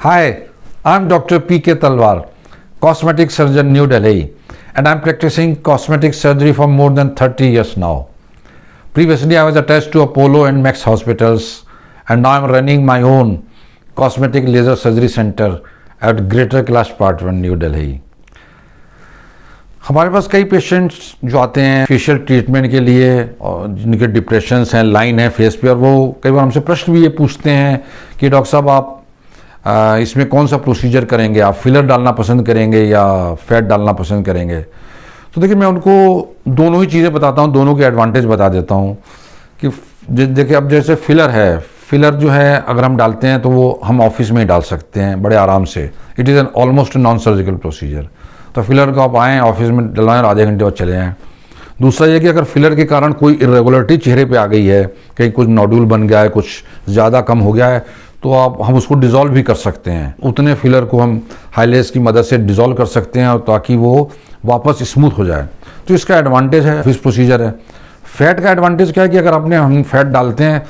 Hi, I'm Dr. P.K. Talwar, cosmetic surgeon, New Delhi, and I'm practicing cosmetic surgery for more than 30 years now. Previously, I was attached to Apollo and Max hospitals, and now I'm running my own cosmetic laser surgery center at Greater Kailash Part 1, New Delhi. हमारे पास कई patients जो आते हैं facial treatment के लिए और जिनके depressions हैं, लाइन है फेस पे, और वो कई बार हमसे प्रश्न भी ये पूछते हैं कि डॉक्टर साहब आप इसमें कौन सा प्रोसीजर करेंगे, आप फिलर डालना पसंद करेंगे या फैट डालना पसंद करेंगे। तो देखिए मैं उनको दोनों ही चीज़ें बताता हूँ, दोनों के एडवांटेज बता देता हूँ कि देखिए अब जैसे फिलर है, फिलर जो है अगर हम डालते हैं तो वो हम ऑफिस में ही डाल सकते हैं बड़े आराम से। It is an almost non surgical procedure. तो फिलर को आप आएँ ऑफिस में डलवाएं और आधे घंटे बाद चले आएँ। दूसरा ये कि अगर फिलर के कारण कोई इरेगुलरिटी चेहरे पे आ गई है, कहीं कुछ नोड्यूल बन गया है, कुछ ज़्यादा कम हो गया है, तो हम उसको डिज़ोल्व भी कर सकते हैं। उतने फिलर को हम हाईलेस की मदद से डिज़ोल्व कर सकते हैं और ताकि वो वापस स्मूथ हो जाए। तो इसका एडवांटेज है, फिस प्रोसीजर है। फैट का एडवांटेज क्या है कि अगर हम फैट डालते हैं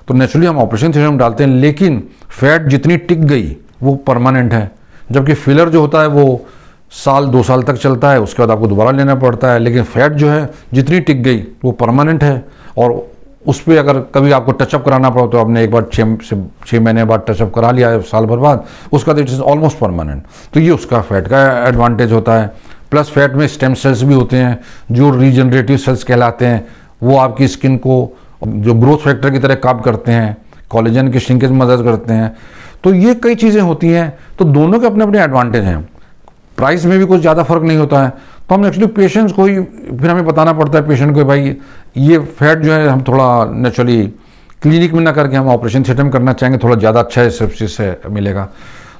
तो नेचुरली हम ऑपरेशन थिएटर में डालते हैं, लेकिन फैट जितनी टिक गई वो परमानेंट है, जबकि फिलर जो होता है वो साल 2 साल तक चलता है, उसके बाद आपको दोबारा लेना पड़ता है। लेकिन फैट जो है जितनी टिक गई वो परमानेंट है, और उस पर अगर कभी आपको टचअप कराना पड़ा तो आपने एक बार 6 महीने बाद टचअप करा लिया है, साल भर बाद, उसका इट इज़ ऑलमोस्ट परमानेंट। तो ये उसका फैट का एडवांटेज होता है। प्लस फैट में स्टेम सेल्स भी होते हैं जो रीजनरेटिव सेल्स कहलाते हैं। वो आपकी स्किन को जो ग्रोथ फैक्टर की तरह काम करते हैं, कोलेजन की श्रिंकेज में मदद करते हैं। तो ये कई चीज़ें होती हैं। तो दोनों के अपने अपने एडवांटेज हैं। प्राइस में भी कुछ ज़्यादा फर्क नहीं होता है। तो हम एक्चुअली पेशेंट्स को ही फिर हमें बताना पड़ता है पेशेंट को, भाई ये फैट जो है हम थोड़ा नेचुरली क्लिनिक में ना करके हम ऑपरेशन थिएटर में करना चाहेंगे, थोड़ा ज़्यादा अच्छा है सब चीज़ से मिलेगा।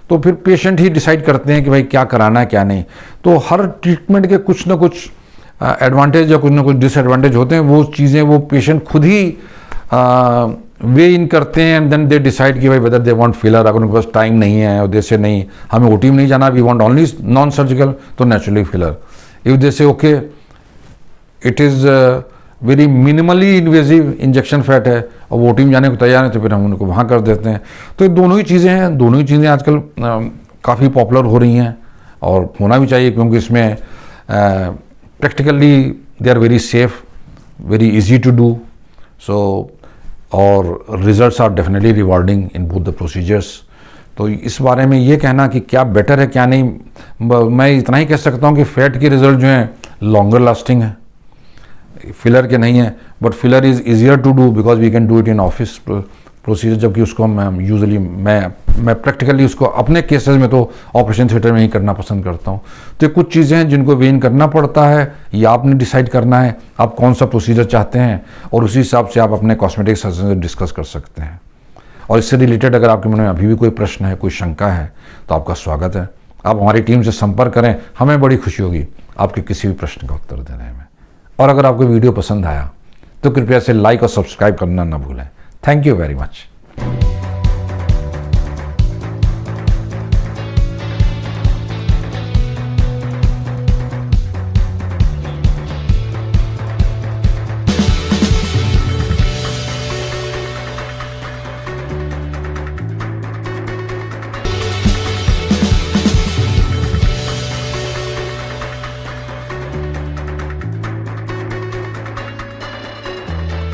तो फिर पेशेंट ही डिसाइड करते हैं कि भाई क्या कराना है क्या नहीं। तो हर ट्रीटमेंट के कुछ ना कुछ एडवांटेज या कुछ ना कुछ डिसएडवांटेज होते हैं। वो चीज़ें वो पेशेंट खुद ही वे इन करते हैं, एंड देन दे डिसाइड कि भाई वेदर दे वांट फिलर। अगर उनके पास टाइम नहीं है और दे से नहीं हमें ओटी में नहीं जाना, we want only non surgical, तो naturally filler. If they say okay it is very minimally invasive injection fat है और ओटी में जाने को तैयार है, तो फिर हम उनको वहाँ कर देते हैं। तो ये दोनों ही चीज़ें हैं, दोनों ही चीज़ें आजकल काफ़ी पॉपुलर हो रही हैं और होना भी चाहिए, क्योंकि इसमें practically they are very safe, very easy to do. So और results are definitely rewarding in both the procedures. तो इस बारे में ये कहना कि क्या बेटर है क्या नहीं, मैं इतना ही कह सकता हूँ कि फैट के रिजल्ट जो हैं लॉन्गर लास्टिंग है, फिलर के नहीं है। But filler is easier to do because we can do it in office procedure, जबकि उसको मैं यूजुअली मैं प्रैक्टिकली उसको अपने केसेस में तो ऑपरेशन थिएटर में ही करना पसंद करता हूँ। तो ये कुछ चीज़ें हैं जिनको वेन करना पड़ता है, या आपने डिसाइड करना है आप कौन सा प्रोसीजर चाहते हैं, और उसी हिसाब से आप अपने कॉस्मेटिक सर्जन से डिस्कस कर सकते हैं। और इससे रिलेटेड अगर आपके मन में अभी भी कोई प्रश्न है, कोई शंका है, तो आपका स्वागत है। आप हमारी टीम से संपर्क करें, हमें बड़ी खुशी होगी आपके किसी भी प्रश्न का उत्तर देने में। और अगर आपको वीडियो पसंद आया तो कृपया से लाइक और सब्सक्राइब करना ना भूलें। Thank you very much.